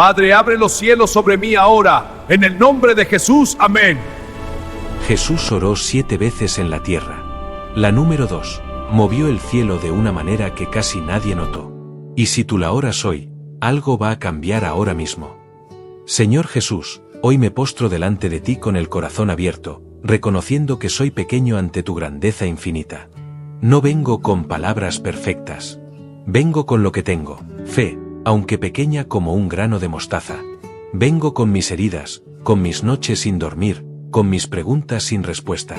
Padre, abre los cielos sobre mí ahora, en el nombre de Jesús, amén. Jesús oró 7 veces en la tierra. La número 2, movió el cielo de una manera que casi nadie notó. Y si tú la oras hoy, algo va a cambiar ahora mismo. Señor Jesús, hoy me postro delante de ti con el corazón abierto, reconociendo que soy pequeño ante tu grandeza infinita. No vengo con palabras perfectas. Vengo con lo que tengo, fe, aunque pequeña como un grano de mostaza. Vengo con mis heridas, con mis noches sin dormir, con mis preguntas sin respuesta.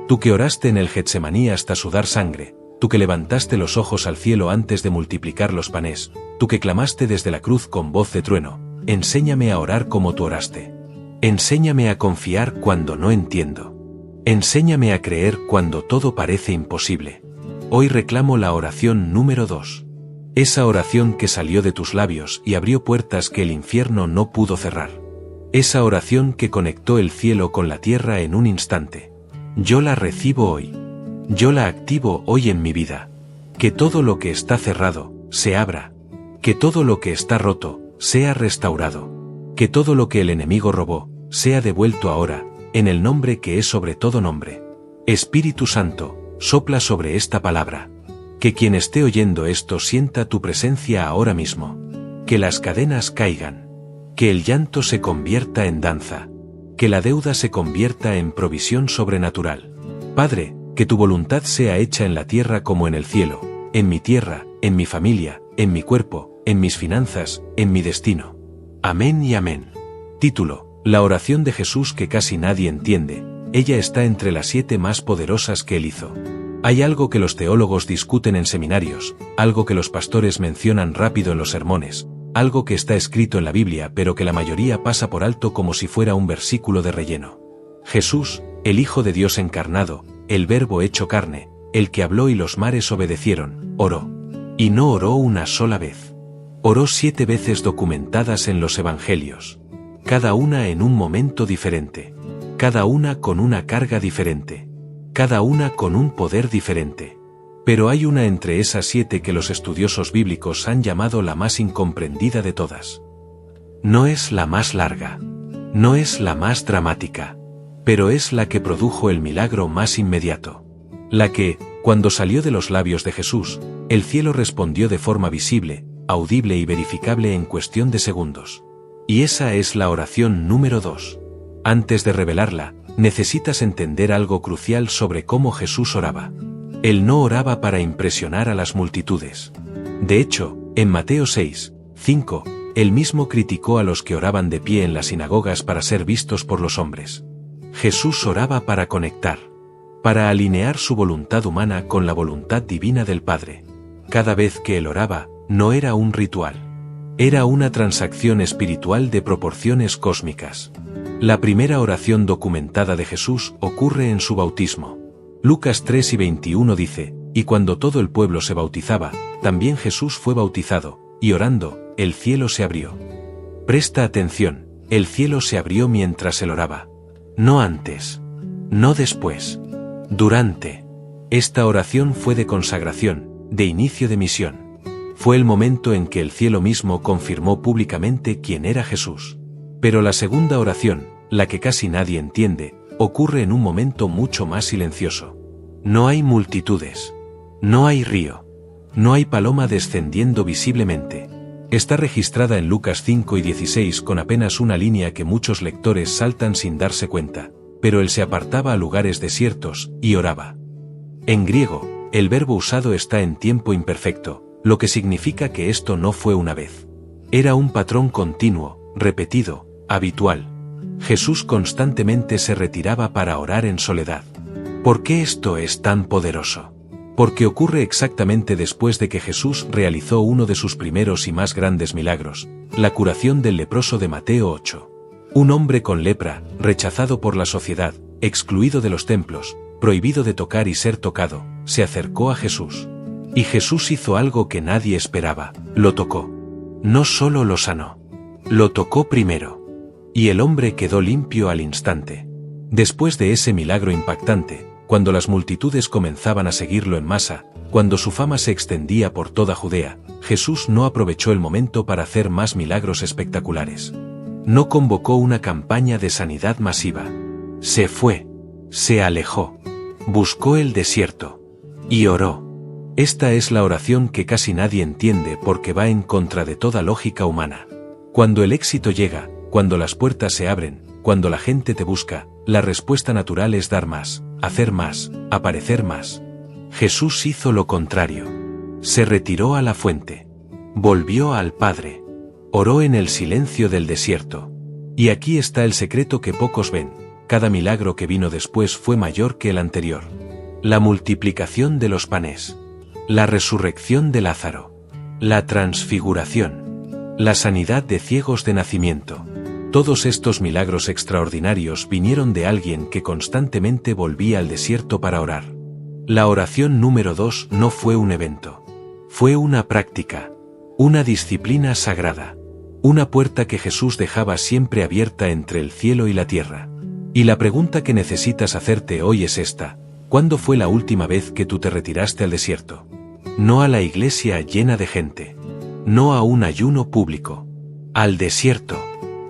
Tú que oraste en el Getsemaní hasta sudar sangre, tú que levantaste los ojos al cielo antes de multiplicar los panes, tú que clamaste desde la cruz con voz de trueno, enséñame a orar como tú oraste. Enséñame a confiar cuando no entiendo. Enséñame a creer cuando todo parece imposible. Hoy reclamo la oración número 2. Esa oración que salió de tus labios y abrió puertas que el infierno no pudo cerrar. Esa oración que conectó el cielo con la tierra en un instante. Yo la recibo hoy. Yo la activo hoy en mi vida. Que todo lo que está cerrado, se abra. Que todo lo que está roto, sea restaurado. Que todo lo que el enemigo robó, sea devuelto ahora, en el nombre que es sobre todo nombre. Espíritu Santo, sopla sobre esta palabra. Que quien esté oyendo esto sienta tu presencia ahora mismo. Que las cadenas caigan. Que el llanto se convierta en danza. Que la deuda se convierta en provisión sobrenatural. Padre, que tu voluntad sea hecha en la tierra como en el cielo, en mi tierra, en mi familia, en mi cuerpo, en mis finanzas, en mi destino. Amén y amén. Título: La oración de Jesús que casi nadie entiende. Ella está entre las 7 más poderosas que él hizo. Hay algo que los teólogos discuten en seminarios, algo que los pastores mencionan rápido en los sermones, algo que está escrito en la Biblia pero que la mayoría pasa por alto como si fuera un versículo de relleno. Jesús, el Hijo de Dios encarnado, el Verbo hecho carne, el que habló y los mares obedecieron, oró. Y no oró una sola vez. Oró 7 veces documentadas en los Evangelios. Cada una en un momento diferente. Cada una con una carga diferente. Cada una con un poder diferente. Pero hay una entre esas 7 que los estudiosos bíblicos han llamado la más incomprendida de todas. No es la más larga. No es la más dramática. Pero es la que produjo el milagro más inmediato. La que, cuando salió de los labios de Jesús, el cielo respondió de forma visible, audible y verificable en cuestión de segundos. Y esa es la oración número 2. Antes de revelarla, necesitas entender algo crucial sobre cómo Jesús oraba. Él no oraba para impresionar a las multitudes. De hecho, en Mateo 6:5, él mismo criticó a los que oraban de pie en las sinagogas para ser vistos por los hombres. Jesús oraba para conectar, para alinear su voluntad humana con la voluntad divina del Padre. Cada vez que él oraba, no era un ritual. Era una transacción espiritual de proporciones cósmicas. La primera oración documentada de Jesús ocurre en su bautismo. Lucas 3:21 dice, y cuando todo el pueblo se bautizaba, también Jesús fue bautizado, y orando, el cielo se abrió. Presta atención, el cielo se abrió mientras él oraba. No antes. No después. Durante. Esta oración fue de consagración, de inicio de misión. Fue el momento en que el cielo mismo confirmó públicamente quién era Jesús. Pero la segunda oración, la que casi nadie entiende, ocurre en un momento mucho más silencioso. No hay multitudes. No hay río. No hay paloma descendiendo visiblemente. Está registrada en Lucas 5:16 con apenas una línea que muchos lectores saltan sin darse cuenta, pero él se apartaba a lugares desiertos y oraba. En griego, el verbo usado está en tiempo imperfecto, lo que significa que esto no fue una vez. Era un patrón continuo, repetido, habitual. Jesús constantemente se retiraba para orar en soledad. ¿Por qué esto es tan poderoso? Porque ocurre exactamente después de que Jesús realizó uno de sus primeros y más grandes milagros, la curación del leproso de Mateo 8. Un hombre con lepra, rechazado por la sociedad, excluido de los templos, prohibido de tocar y ser tocado, se acercó a Jesús. Y Jesús hizo algo que nadie esperaba, lo tocó. No solo lo sanó, lo tocó primero. Y el hombre quedó limpio al instante. Después de ese milagro impactante, cuando las multitudes comenzaban a seguirlo en masa, cuando su fama se extendía por toda Judea, Jesús no aprovechó el momento para hacer más milagros espectaculares. No convocó una campaña de sanidad masiva. Se fue, se alejó, buscó el desierto y oró. Esta es la oración que casi nadie entiende porque va en contra de toda lógica humana. Cuando el éxito llega, cuando las puertas se abren, cuando la gente te busca, la respuesta natural es dar más, hacer más, aparecer más. Jesús hizo lo contrario. Se retiró a la fuente. Volvió al Padre. Oró en el silencio del desierto. Y aquí está el secreto que pocos ven. Cada milagro que vino después fue mayor que el anterior. La multiplicación de los panes. La resurrección de Lázaro. La transfiguración. La sanidad de ciegos de nacimiento. Todos estos milagros extraordinarios vinieron de alguien que constantemente volvía al desierto para orar. La oración número 2 no fue un evento. Fue una práctica. Una disciplina sagrada. Una puerta que Jesús dejaba siempre abierta entre el cielo y la tierra. Y la pregunta que necesitas hacerte hoy es esta: ¿cuándo fue la última vez que tú te retiraste al desierto? No a la iglesia llena de gente. No a un ayuno público. Al desierto.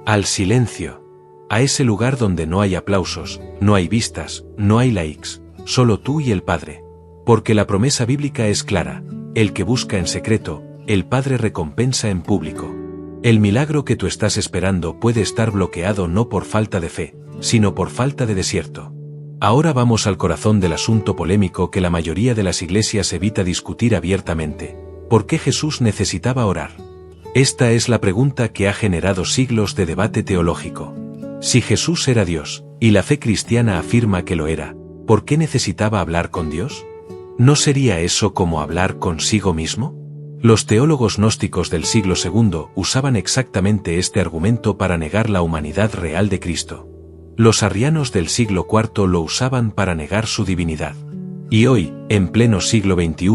Al silencio. A ese lugar donde no hay aplausos, no hay vistas, no hay likes, solo tú y el Padre. Porque la promesa bíblica es clara: el que busca en secreto, el Padre recompensa en público. El milagro que tú estás esperando puede estar bloqueado no por falta de fe, sino por falta de desierto. Ahora vamos al corazón del asunto polémico que la mayoría de las iglesias evita discutir abiertamente. ¿Por qué Jesús necesitaba orar? Esta es la pregunta que ha generado siglos de debate teológico. Si Jesús era Dios, y la fe cristiana afirma que lo era, ¿por qué necesitaba hablar con Dios? ¿No sería eso como hablar consigo mismo? Los teólogos gnósticos del siglo II usaban exactamente este argumento para negar la humanidad real de Cristo. Los arrianos del siglo IV lo usaban para negar su divinidad. Y hoy, en pleno siglo XXI,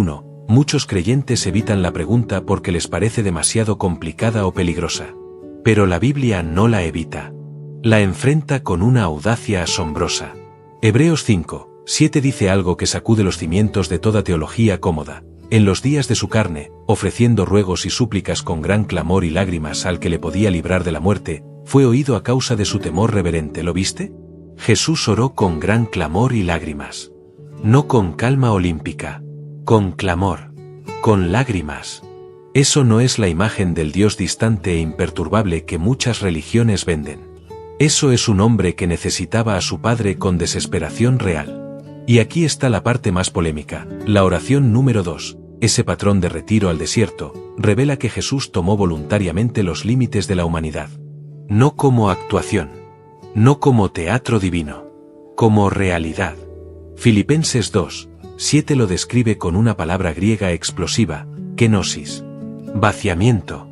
muchos creyentes evitan la pregunta porque les parece demasiado complicada o peligrosa. Pero la Biblia no la evita. La enfrenta con una audacia asombrosa. Hebreos 5:7 dice algo que sacude los cimientos de toda teología cómoda. En los días de su carne, ofreciendo ruegos y súplicas con gran clamor y lágrimas al que le podía librar de la muerte, fue oído a causa de su temor reverente. ¿Lo viste? Jesús oró con gran clamor y lágrimas. No con calma olímpica. Con clamor. Con lágrimas. Eso no es la imagen del Dios distante e imperturbable que muchas religiones venden. Eso es un hombre que necesitaba a su Padre con desesperación real. Y aquí está la parte más polémica. La oración número 2, ese patrón de retiro al desierto, revela que Jesús tomó voluntariamente los límites de la humanidad. No como actuación. No como teatro divino. Como realidad. Filipenses 2:7 lo describe con una palabra griega explosiva, kenosis. Vaciamiento.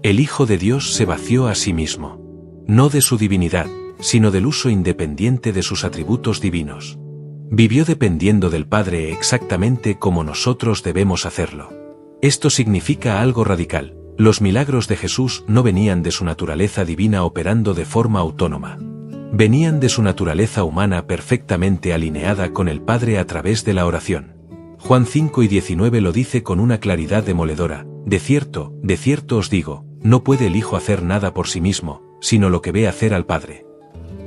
El Hijo de Dios se vació a sí mismo. No de su divinidad, sino del uso independiente de sus atributos divinos. Vivió dependiendo del Padre exactamente como nosotros debemos hacerlo. Esto significa algo radical. Los milagros de Jesús no venían de su naturaleza divina operando de forma autónoma. Venían de su naturaleza humana perfectamente alineada con el Padre a través de la oración. Juan 5:19 lo dice con una claridad demoledora: de cierto os digo, no puede el Hijo hacer nada por sí mismo, sino lo que ve hacer al Padre.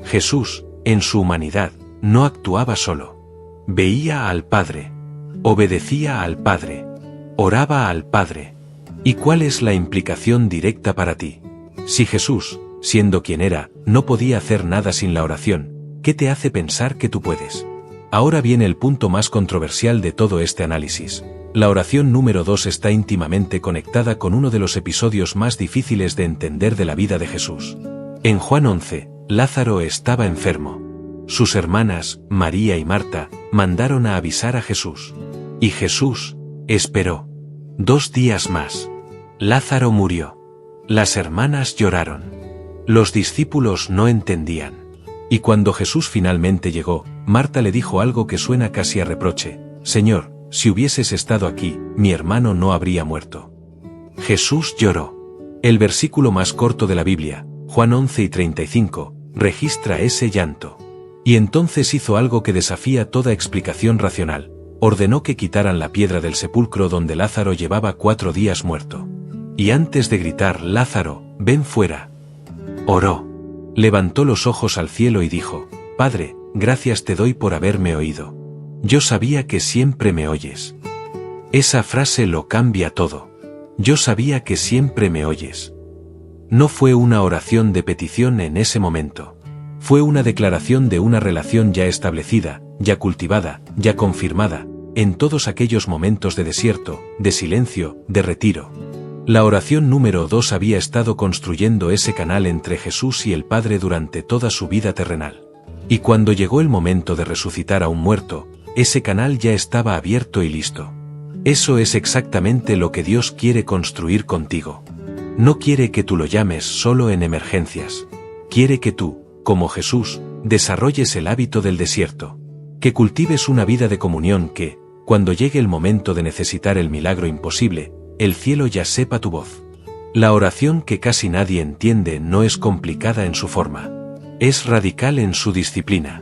Jesús, en su humanidad, no actuaba solo. Veía al Padre. Obedecía al Padre. Oraba al Padre. ¿Y cuál es la implicación directa para ti? Si Jesús, siendo quien era, no podía hacer nada sin la oración, ¿qué te hace pensar que tú puedes? Ahora viene el punto más controversial de todo este análisis. La oración número 2 está íntimamente conectada con uno de los episodios más difíciles de entender de la vida de Jesús. En Juan 11, Lázaro estaba enfermo. Sus hermanas, María y Marta, mandaron a avisar a Jesús. Y Jesús esperó 2 días más. Lázaro murió. Las hermanas lloraron. Los discípulos no entendían. Y cuando Jesús finalmente llegó, Marta le dijo algo que suena casi a reproche: Señor, si hubieses estado aquí, mi hermano no habría muerto. Jesús lloró. El versículo más corto de la Biblia, Juan 11:35, registra ese llanto. Y entonces hizo algo que desafía toda explicación racional. Ordenó que quitaran la piedra del sepulcro donde Lázaro llevaba 4 días muerto. Y antes de gritar, «Lázaro, ven fuera», oró. Levantó los ojos al cielo y dijo, «Padre, gracias te doy por haberme oído. Yo sabía que siempre me oyes». Esa frase lo cambia todo. Yo sabía que siempre me oyes. No fue una oración de petición en ese momento. Fue una declaración de una relación ya establecida, ya cultivada, ya confirmada, en todos aquellos momentos de desierto, de silencio, de retiro. La oración número 2 había estado construyendo ese canal entre Jesús y el Padre durante toda su vida terrenal. Y cuando llegó el momento de resucitar a un muerto, ese canal ya estaba abierto y listo. Eso es exactamente lo que Dios quiere construir contigo. No quiere que tú lo llames solo en emergencias. Quiere que tú, como Jesús, desarrolles el hábito del desierto. Que cultives una vida de comunión que, cuando llegue el momento de necesitar el milagro imposible, el cielo ya sepa tu voz. La oración que casi nadie entiende no es complicada en su forma. Es radical en su disciplina.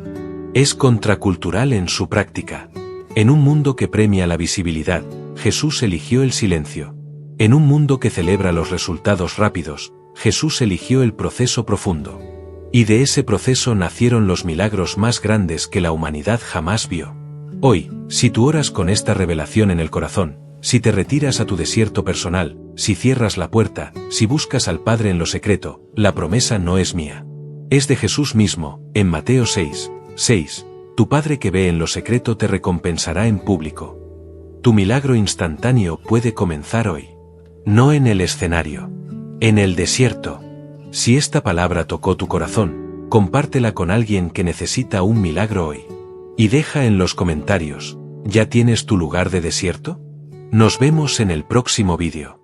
Es contracultural en su práctica. En un mundo que premia la visibilidad, Jesús eligió el silencio. En un mundo que celebra los resultados rápidos, Jesús eligió el proceso profundo. Y de ese proceso nacieron los milagros más grandes que la humanidad jamás vio. Hoy, si tú oras con esta revelación en el corazón, si te retiras a tu desierto personal, si cierras la puerta, si buscas al Padre en lo secreto, la promesa no es mía. Es de Jesús mismo, en Mateo 6:6, tu Padre que ve en lo secreto te recompensará en público. Tu milagro instantáneo puede comenzar hoy. No en el escenario. En el desierto. Si esta palabra tocó tu corazón, compártela con alguien que necesita un milagro hoy. Y deja en los comentarios, ¿ya tienes tu lugar de desierto? Nos vemos en el próximo vídeo.